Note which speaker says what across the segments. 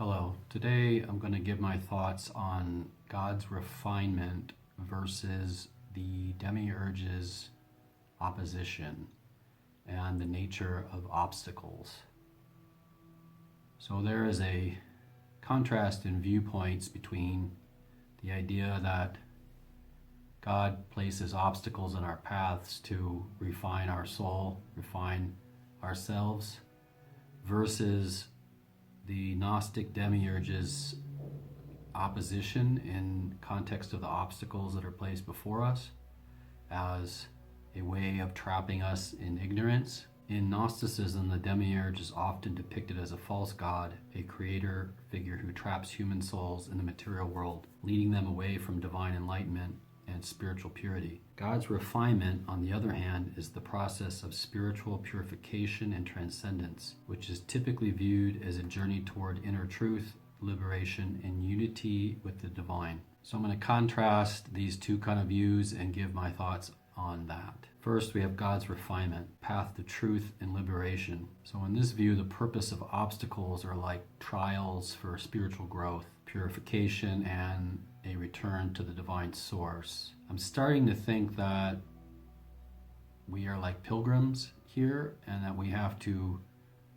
Speaker 1: Hello. Today I'm going to give my thoughts on God's refinement versus the Demiurge's opposition and the nature of obstacles. So there is a contrast in viewpoints between the idea that God places obstacles in our paths to refine our soul, refine ourselves, versus the Gnostic Demiurge's opposition in context of the obstacles that are placed before us as a way of trapping us in ignorance. In Gnosticism, the Demiurge is often depicted as a false god, a creator figure who traps human souls in the material world, leading them away from divine enlightenment and spiritual purity. God's refinement, on the other hand, is the process of spiritual purification and transcendence, which is typically viewed as a journey toward inner truth, liberation, and unity with the divine. So I'm going to contrast these two kind of views and give my thoughts on that. First, we have God's refinement, path to truth and liberation. So in this view, the purpose of obstacles are like trials for spiritual growth, purification, and a return to the divine source. I'm starting to think that we are like pilgrims here and that we have to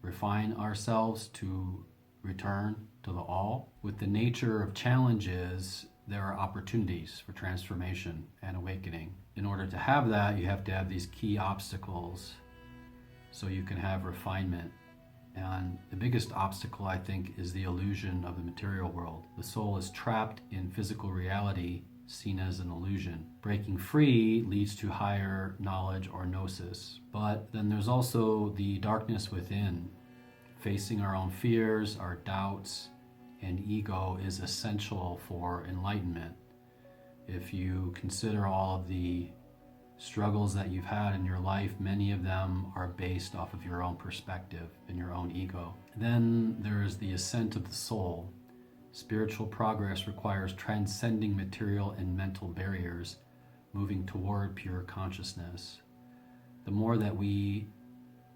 Speaker 1: refine ourselves to return to the all. With the nature of challenges, there are opportunities for transformation and awakening. In order to have that, you have to have these key obstacles so you can have refinement. And the biggest obstacle, I think, is the illusion of the material world. The soul is trapped in physical reality, seen as an illusion. Breaking free leads to higher knowledge or gnosis. But then there's also the darkness within. Facing our own fears, our doubts, and ego is essential for enlightenment. If you consider all of the struggles that you've had in your life, many of them are based off of your own perspective and your own ego. Then there is the ascent of the soul. Spiritual progress requires transcending material and mental barriers, moving toward pure consciousness. The more that we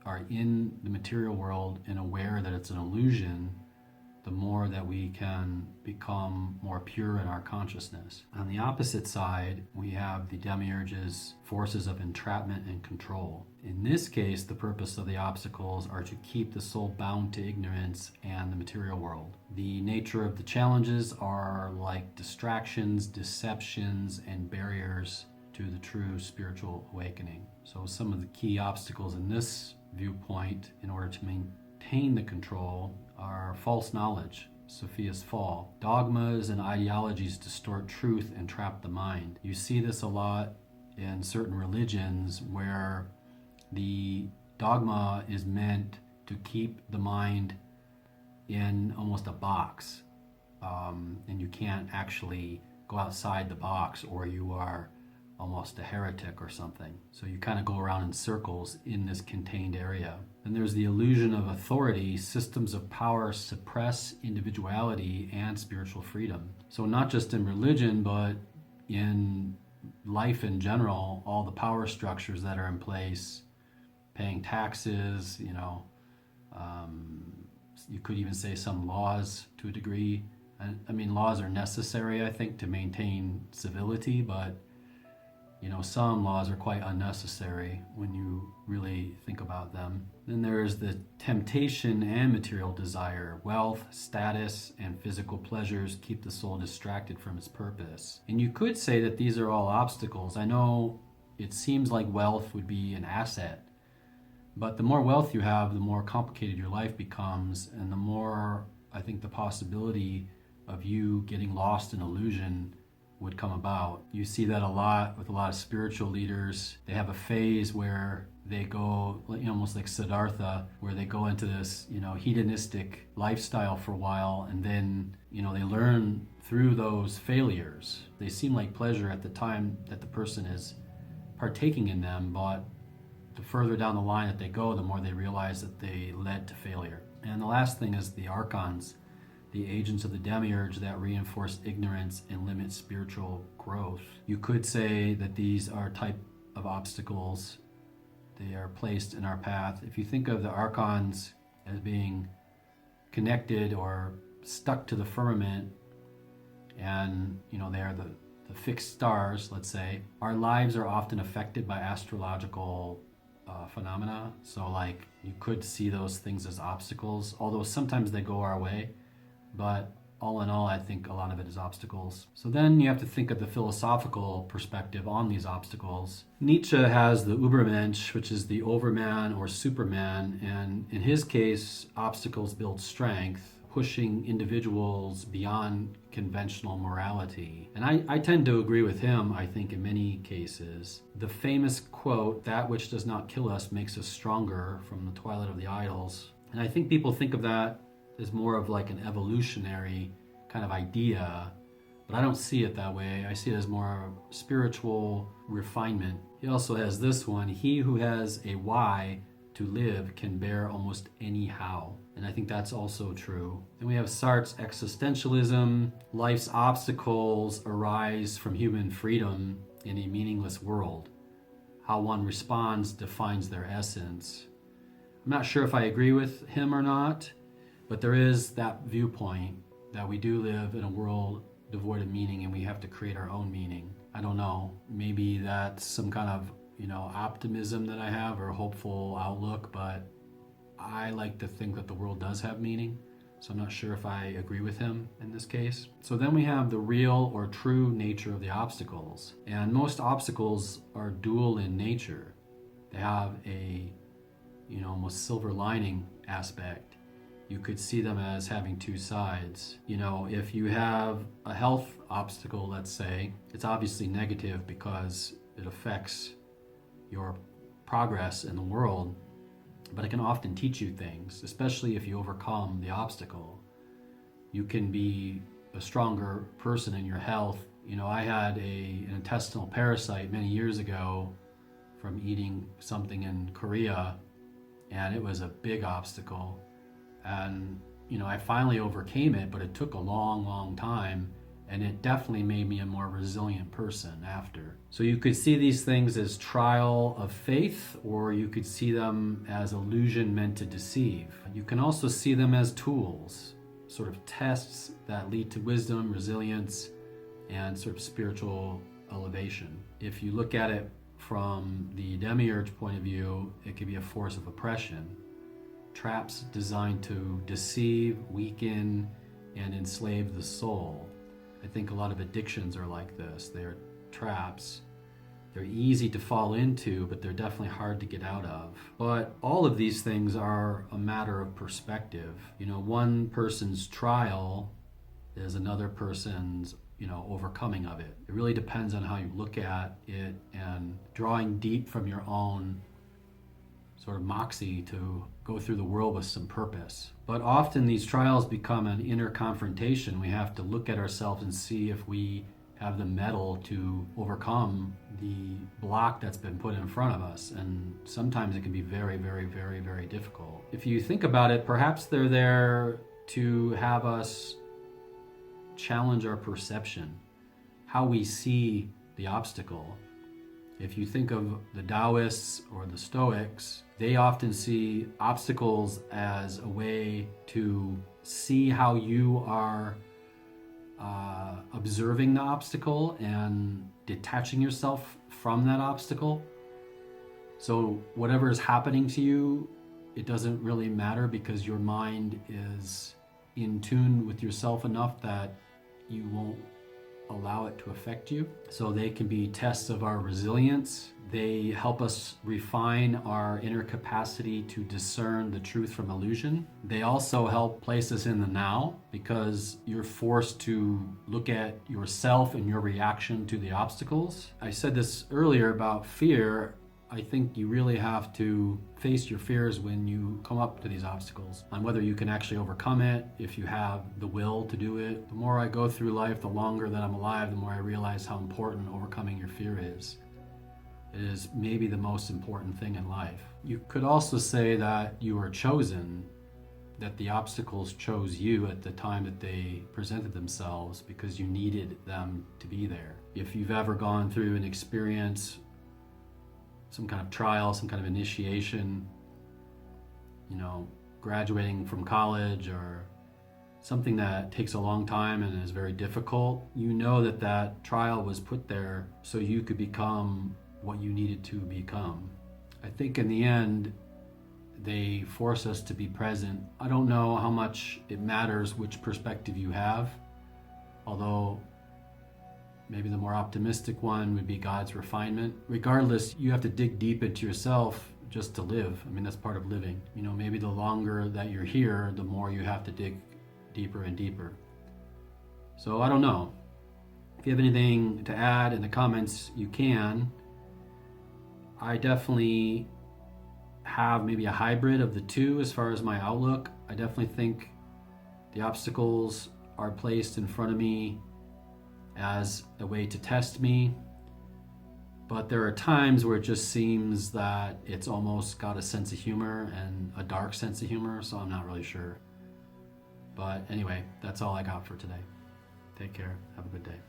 Speaker 1: are in the material world and aware that it's an illusion, the more that we can become more pure in our consciousness. On the opposite side, we have the Demiurge's forces of entrapment and control. In this case, the purpose of the obstacles are to keep the soul bound to ignorance and the material world. The nature of the challenges are like distractions, deceptions, and barriers to the true spiritual awakening. So some of the key obstacles in this viewpoint, in order to maintain the control, are false knowledge, Sophia's fall. Dogmas and ideologies distort truth and trap the mind. You see this a lot in certain religions where the dogma is meant to keep the mind in almost a box, and you can't actually go outside the box or you are almost a heretic or something. So you kind of go around in circles in this contained area. Then there's the illusion of authority. Systems of power suppress individuality and spiritual freedom. So not just in religion, but in life in general, all the power structures that are in place, paying taxes, you could even say some laws to a degree. I mean, laws are necessary, I think, to maintain civility, but some laws are quite unnecessary when you really think about them. Then there's the temptation and material desire. Wealth, status, and physical pleasures keep the soul distracted from its purpose. And you could say that these are all obstacles. I know it seems like wealth would be an asset, but the more wealth you have, the more complicated your life becomes, and the more, I think, the possibility of you getting lost in illusion would come about. You see that a lot with a lot of spiritual leaders. They have a phase where they go, almost like Siddhartha, where they go into this, hedonistic lifestyle for a while, and then, they learn through those failures. They seem like pleasure at the time that the person is partaking in them, but the further down the line that they go, the more they realize that they led to failure. And the last thing is the archons, the agents of the Demiurge that reinforce ignorance and limit spiritual growth. You could say that these are type of obstacles. They are placed in our path. If you think of the archons as being connected or stuck to the firmament and, they are the fixed stars, let's say, our lives are often affected by astrological phenomena. So like you could see those things as obstacles, although sometimes they go our way. But all in all, I think a lot of it is obstacles. So then you have to think of the philosophical perspective on these obstacles. Nietzsche has the Übermensch, which is the overman or superman, and in his case, obstacles build strength, pushing individuals beyond conventional morality. And I tend to agree with him, I think, in many cases. The famous quote, "That which does not kill us makes us stronger," from the Twilight of the Idols. And I think people think of that as more of like an evolutionary kind of idea, but I don't see it that way. I see it as more spiritual refinement. He also has this one, "He who has a why to live can bear almost any how." And I think that's also true. Then we have Sartre's existentialism. Life's obstacles arise from human freedom in a meaningless world. How one responds defines their essence. I'm not sure if I agree with him or not, but there is that viewpoint that we do live in a world devoid of meaning and we have to create our own meaning. I don't know. Maybe that's some kind of, optimism that I have or a hopeful outlook, but I like to think that the world does have meaning. So I'm not sure if I agree with him in this case. So then we have the real or true nature of the obstacles. And most obstacles are dual in nature. They have a, almost silver lining aspect. You could see them as having two sides. If you have a health obstacle, let's say, it's obviously negative because it affects your progress in the world, but it can often teach you things, especially if you overcome the obstacle. You can be a stronger person in your health. I had an intestinal parasite many years ago from eating something in Korea, and it was a big obstacle. And, I finally overcame it, but it took a long, long time. And it definitely made me a more resilient person after. So you could see these things as trial of faith, or you could see them as illusion meant to deceive. You can also see them as tools, sort of tests that lead to wisdom, resilience, and sort of spiritual elevation. If you look at it from the Demiurge point of view, it could be a force of oppression. Traps designed to deceive, weaken, and enslave the soul. I think a lot of addictions are like this. They're traps. They're easy to fall into, but they're definitely hard to get out of. But all of these things are a matter of perspective. One person's trial is another person's, overcoming of it. It really depends on how you look at it and drawing deep from your own sort of moxie to go through the world with some purpose. But often these trials become an inner confrontation. We have to look at ourselves and see if we have the mettle to overcome the block that's been put in front of us. And sometimes it can be very, very, very, very difficult. If you think about it, perhaps they're there to have us challenge our perception, how we see the obstacle. If you think of the Taoists or the Stoics, they often see obstacles as a way to see how you are observing the obstacle and detaching yourself from that obstacle. So whatever is happening to you, it doesn't really matter because your mind is in tune with yourself enough that you won't allow it to affect you. So they can be tests of our resilience. They help us refine our inner capacity to discern the truth from illusion. They also help place us in the now because you're forced to look at yourself and your reaction to the obstacles. I said this earlier about fear. I think you really have to face your fears when you come up to these obstacles, on whether you can actually overcome it, if you have the will to do it. The more I go through life, the longer that I'm alive, the more I realize how important overcoming your fear is. It is maybe the most important thing in life. You could also say that you are chosen, that the obstacles chose you at the time that they presented themselves because you needed them to be there. If you've ever gone through an experience, some kind of trial, some kind of initiation, graduating from college or something that takes a long time and is very difficult, you know that that trial was put there so you could become what you needed to become. I think in the end, they force us to be present. I don't know how much it matters which perspective you have, although maybe the more optimistic one would be God's refinement. Regardless, you have to dig deep into yourself just to live. I mean, that's part of living. You know, maybe the longer that you're here, the more you have to dig deeper and deeper. So I don't know. If you have anything to add in the comments, you can. I definitely have maybe a hybrid of the two as far as my outlook. I definitely think the obstacles are placed in front of me as a way to test me, but there are times where it just seems that it's almost got a sense of humor and a dark sense of humor, so I'm not really sure. But anyway, that's all I got for today. Take care. Have a good day.